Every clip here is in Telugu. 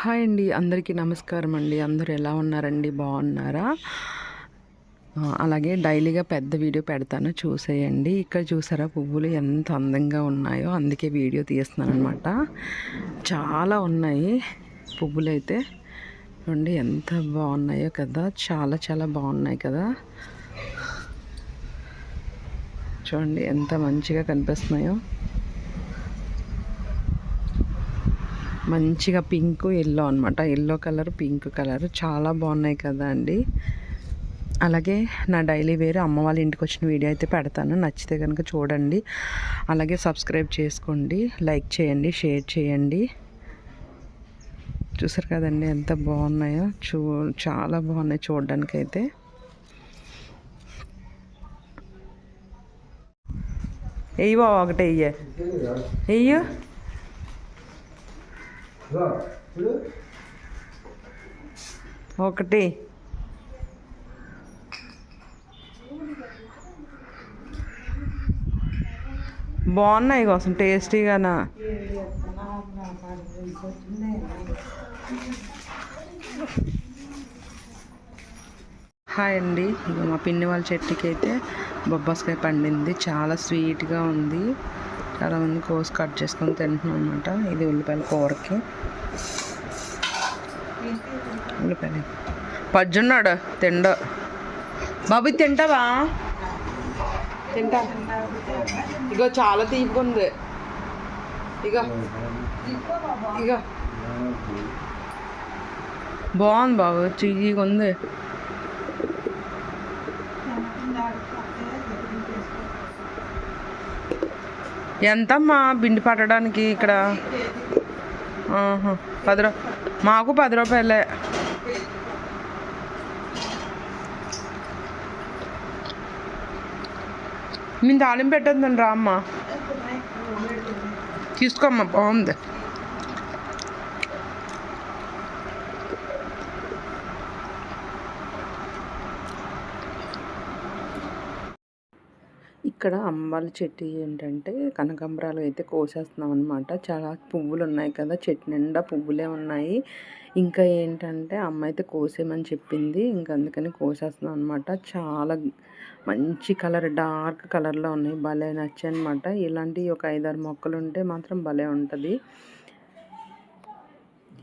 హాయ్ అండి, అందరికీ నమస్కారం అండి. అందరూ ఎలా ఉన్నారండి? బాగున్నారా? అలాగే డైలీగా పెద్ద వీడియో పెడతాను, చూసేయండి. ఇక్కడ చూసారా పువ్వులు ఎంత అందంగా ఉన్నాయో, అందుకే వీడియో తీస్తున్నాను అనమాట. చాలా ఉన్నాయి పువ్వులు అయితే. చూడండి ఎంత బాగున్నాయో కదా, చాలా చాలా బాగున్నాయి కదా. చూడండి ఎంత మంచిగా కనిపిస్తున్నాయో. మంచిగా పింక్ ఎల్లో అనమాట, ఎల్లో కలర్ పింక్ కలర్ చాలా బాగున్నాయి కదా అండి. అలాగే నా డైలీ వేరు అమ్మ వాళ్ళ ఇంటికి వచ్చిన వీడియో అయితే పెడతాను, నచ్చితే కనుక చూడండి. అలాగే సబ్స్క్రైబ్ చేసుకోండి, లైక్ చేయండి, షేర్ చేయండి. చూసారు కదండి ఎంత బాగున్నాయో. చాలా బాగున్నాయి చూడడానికి అయితే. వెయ్యో ఒకటే వెయ్యో ఒకటి. బాగున్నాయి కోసం టేస్టీగానా. హాయ్ అండి, ఇక మా పిన్ని వాళ్ళ చెట్టుకి అయితే బొబ్బాస్కాయ పండింది, చాలా స్వీట్గా ఉంది. చాలా మంది కోసి కట్ చేసుకొని తింటున్నాం అనమాట. ఇది ఉల్లిపాయల కూరకి. ఉల్లిపాయలు పజ్జున్నాడు తిండ. బాబు తింటావా? తింటా. ఇగో చాలా తీపిగా ఉంది. ఇగో ఇగో బాగుంది బాబు, చీగా ఉంది. ఎంతమ్మా పిండి పట్టడానికి ఇక్కడ? 10 రూపాయలు. మాకు 10 రూపాయలే. నేను తాలింపు పెట్టద్దండి, రా అమ్మ తీసుకోమ్మా, బాగుంది. ఇక్కడ అమ్మాల చెట్టు ఏంటంటే కనకాంబరాలు అయితే కోసేస్తున్నాం అనమాట. చాలా పువ్వులు ఉన్నాయి కదా, చెట్టు నిండా పువ్వులే ఉన్నాయి. ఇంకా ఏంటంటే అమ్మ అయితే కోసేయమని చెప్పింది, ఇంకా అందుకని కోసేస్తున్నాం అనమాట. చాలా మంచి కలర్, డార్క్ కలర్లో ఉన్నాయి, భలే నచ్చాయి అనమాట. ఇలాంటి ఒక 5-6 మొక్కలు ఉంటే మాత్రం భలే ఉంటుంది.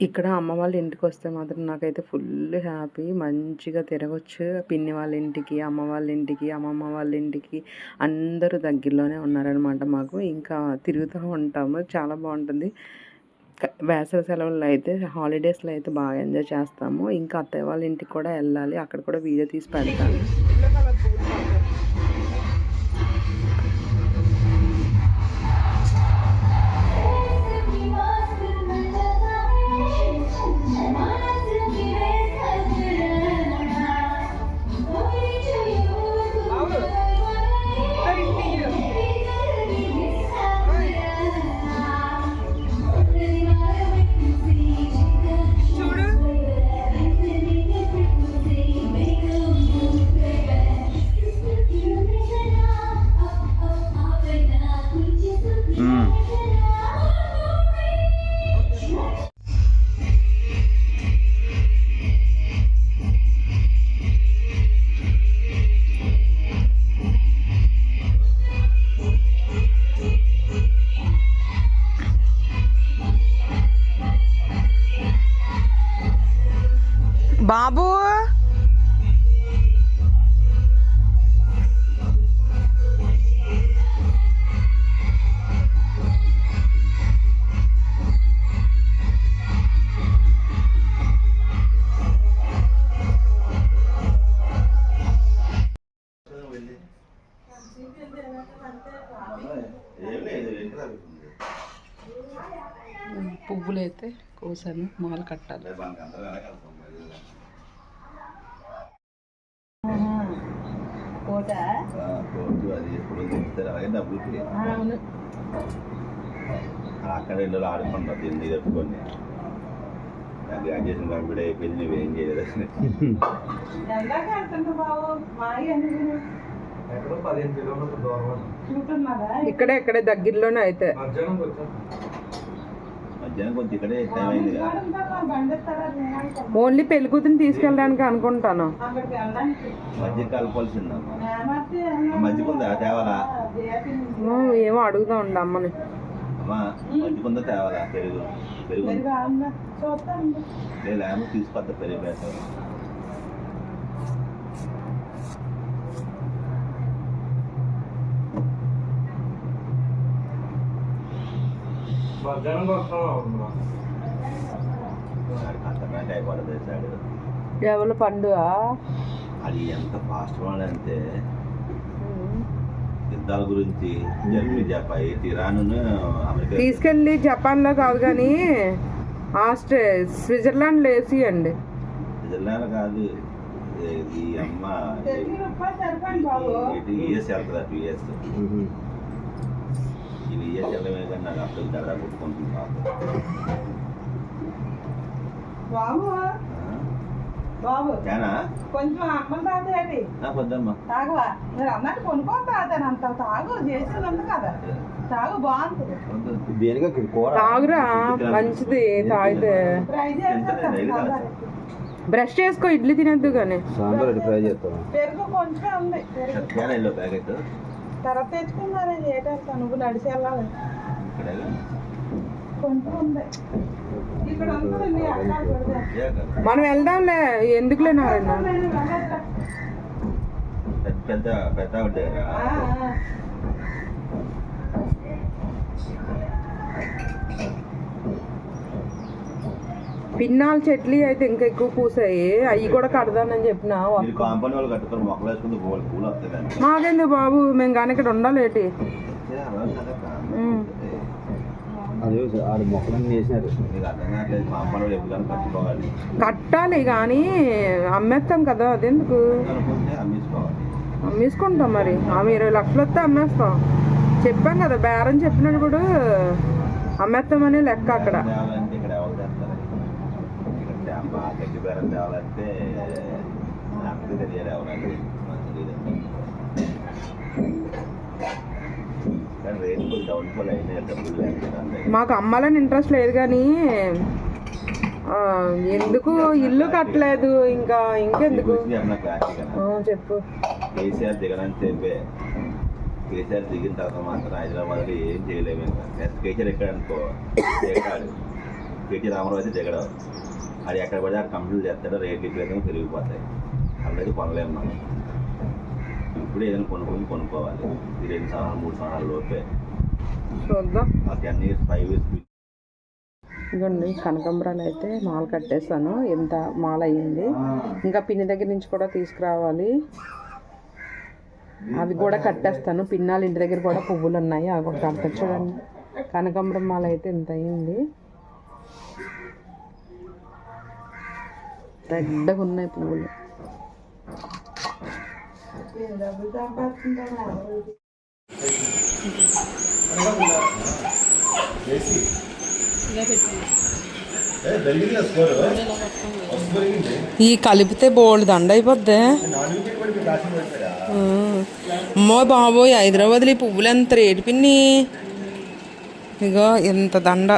ఇక్కడ అమ్మ వాళ్ళ ఇంటికి వస్తే మాత్రం నాకైతే ఫుల్ హ్యాపీ. మంచిగా తిరగచ్చు, పిన్ని వాళ్ళ ఇంటికి, అమ్మ వాళ్ళ ఇంటికి, అమ్మమ్మ వాళ్ళ ఇంటికి, అందరూ దగ్గరలోనే ఉన్నారనమాట మాకు. ఇంకా తిరుగుతూ ఉంటాము, చాలా బాగుంటుంది. వేసవి సెలవుల్లో అయితే, హాలిడేస్లో అయితే బాగా ఎంజాయ్ చేస్తాము. ఇంకా అత్తయ్య వాళ్ళ ఇంటికి కూడా వెళ్ళాలి, అక్కడ కూడా వీడియో తీసి పెడతాను. బాబు పువ్వులు అయితే కోసాను, మాలు కట్టాలి. అక్కడ ఇళ్ళు ఆడుకుంటారు, తిండి చెప్పుకొని. గ్రాడ్యుయేషన్ కంప్లీట్ అయిపోయింది, నువ్వేం చేయలేదు. ఇక్కడే దగ్గరలోనే అయితే. మధ్యాహ్నం కొంచెం ఇక్కడే టైం అయింది కదా. ఓన్లీ పెళ్లి కూతురిని తీసుకెళ్ళడానికి అనుకుంటాను. మధ్య కలపాల్సిందమ్మా. మధ్యకుందా తేవాలా? ఏమో అడుగుతా ఉండ అమ్మని. అమ్మా మధ్యకుందా తేవాలా? పెరుగు పెరుగు లేమో తీసుకొద్దా పెరుగు వేస్తాను. ఖతర్నాక్ అయిపోతుంది సాడు. ఎవరు పండు అది ఎంత ఫాస్ట్ అంటే యుద్ధాల గురించి జర్మనీ జపాయి ఇరాన్ అమెరికా తీసుకెళ్ళి జపాన్లో కాదు కానీ స్విట్జర్లాండ్లో వేసి అండి. స్విట్జర్లాండ్ కాదు ఈ అమ్మ యుఎస్ వెళ్తుందా? యుఎస్ ఇది యుఎస్ వెళ్ళమే కానీ నాకు అప్పుడు దడ కొట్టుకుంటుంది బాబు తేనా కొంచెం అమ్మలు తాగేది పొద్దమ్మా తాగవా? మీరు అన్నట్టు కొనుక్కొని తాగుతాను అంత తాగు చేసేది కదా. తాగు బాగుంటుంది. తాగురా మంచిది తాగితే. ఫ్రై చేస్తాను. బ్రష్ చేసుకో, ఇడ్లీ తినద్దు కానీ. పెరుగు కొంచెం ఉంది. తేనా ప్యాకెట్ తర్వాత తెచ్చుకున్నాను. ఏటేస్తాను నువ్వు నడిచి వెళ్ళాలి. కొంచెం ఉంది ఇక్కడ. మనం వెళ్దాంలే, ఎందుకులే నారాయణ. పెద్ద పెద్ద ఉంటాయా? పిన్నాల చెట్లు అయితే ఇంకా ఎక్కువ పూసాయి. అవి కూడా కడదానని చెప్పిన. కాంపౌండ్ వాళ్ళు కట్టుకొని మొక్కలు వేసుకుంటే పూలు వస్తాయి. మాకేంది బాబు, మేము కానీ ఇక్కడ ఉండాలేటి. కట్టాలి కానీ అమ్మేస్తాం కదా, అదెందుకు అమ్మేసుకుంటాం. మరి ఆమె 20 లక్షలు వస్తే అమ్మేస్తాం. చెప్పాం కదా, బేరం చెప్పినప్పుడు అమ్మేస్తామని లెక్క. అక్కడ మాకు అమ్మాలని ఇంట్రెస్ట్ లేదు కానీ ఎందుకు ఇల్లు కట్టలేదు. ఇంకెందుకు చెప్పు. కేసీఆర్ దిగనని చెప్పే. కేసీఆర్ దిగిన తర్వాత మాత్రం హైదరాబాద్లో ఏం చేయలేము. నెక్స్ట్ కేసీఆర్ ఎక్కడ అనుకో దిగాడు. కేటీ రామారావు అయితే దిగడం. అది ఎక్కడ పడితే అక్కడ కంప్లీట్ చేస్తాడో రేట్లు విపరీతంగా పెరిగిపోతాయి. అలాగే కొనలేము మనం. ఇప్పుడు ఏదైనా కొనుక్కోవాలి. ఈ 2 సంవత్సరాలు 3 సంవత్సరాల లోపే చూద్దాం. 10 years 5 years. ఇదిగోండి కనకాంబరాలు అయితే మాల కట్టేస్తాను. ఎంత మాల అయ్యింది. ఇంకా పిన్ని దగ్గర నుంచి కూడా తీసుకురావాలి. అవి కూడా కట్టేస్తాను. పిన్నాలు ఇంటి దగ్గర కూడా పువ్వులు ఉన్నాయి, అవి కూడా కడతా. చూడండి కనకాంబరం మాల అయితే ఎంత అయ్యింది. రెడ్డగా ఉన్నాయి పువ్వులు. ఈ కలిపితే బోల్డ్ దండ అయిపోద్ది. అమ్మో బాబోయ్, హైదరాబాద్లో ఈ పువ్వులు ఎంత రేటు పిన్ని. ఇగో ఎంత దండ,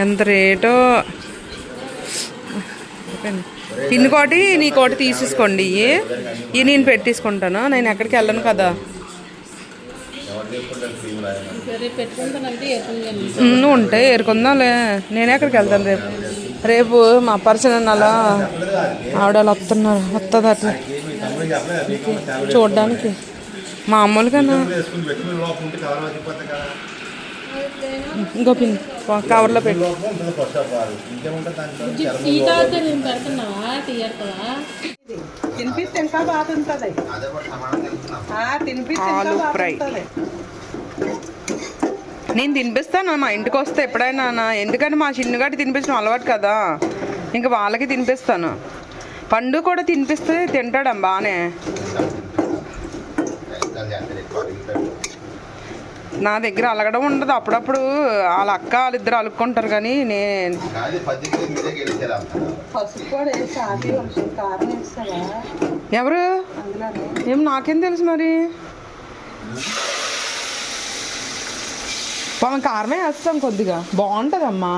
ఎంత రేటో. పిన్ని కోటి నీ కోటి తీసేసుకోండి. ఇవి నేను పెట్టేసుకుంటాను. నేను ఎక్కడికి వెళ్ళను కదా. నువ్వు ఉంటే ఏరుకుందాంలే. నేనే ఎక్కడికి వెళ్తాను రేపు. రేపు మా పర్సన్ అలా ఆవిడ వస్తుంది అట్లా చూడడానికి. మామూలుగానా ఇంకో పిన్ కవర్లో పెట్టు. తినిపిస్తే ఇంకా బాగుంటుంది. ఆలు ఫ్రై నేను తినిపిస్తాను మా ఇంటికి వస్తే ఎప్పుడైనా. ఎందుకంటే మా చిన్నగాటి తినిపించడం అలవాటు కదా, ఇంకా వాళ్ళకి తినిపిస్తాను. పండు కూడా తినిపిస్తే తింటాడు బాగానే. నా దగ్గర అలగడం ఉండదు. అప్పుడప్పుడు వాళ్ళ అక్క వాళ్ళిద్దరు అలుక్కుంటారు కానీ నేను ఎవరు ఏం నాకేం తెలుసు మరి. మనం కారమే వేస్తాం కొద్దిగా, బాగుంటుందమ్మా.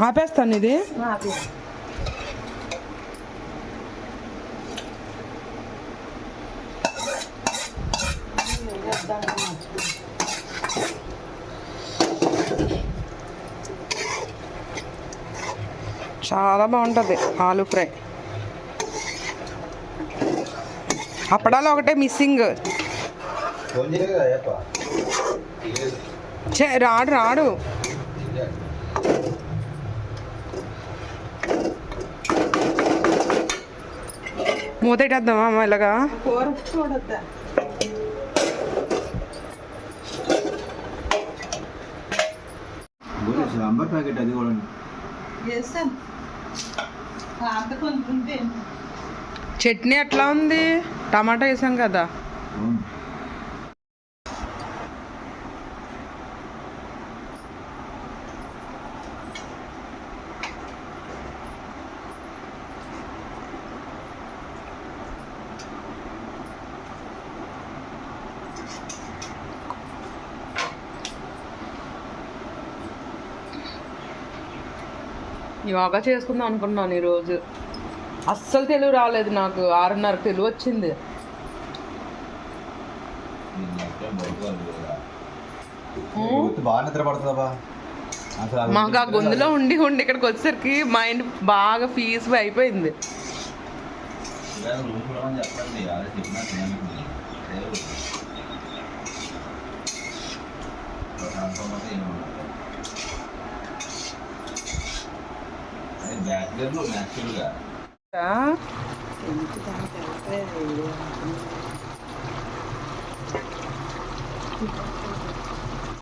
ఆపేస్తాను ఇది. చాలా బాగుంటుంది ఆలూ ఫ్రై. అప్పడాలు ఒకటే మిస్సింగ్. రాడు రాడు. మూతేటేద్దామా అమ్మ ఇలాగా? కూర చూడొద్దా? సాంబార్ ప్యాకెట్ అది కూడా వేసాను. అంత కొంచెం చట్నీ ఎట్లా ఉంది? టమాటా వేసాం కదా. యోగా చేసుకుందాం అనుకున్నాను ఈరోజు. అస్సలు తెలుగు రాలేదు నాకు. 6:30 తెలుగు వచ్చింది. బాగా నిద్రపడుతుందా అసలు? మాకు ఆ గొంతులో ఉండి ఉండి ఇక్కడికి వచ్చేసరికి మైండ్ బాగా పీస్ అయిపోయింది. బ్యాచిలర్లు న్యాచురల్గా ఆ?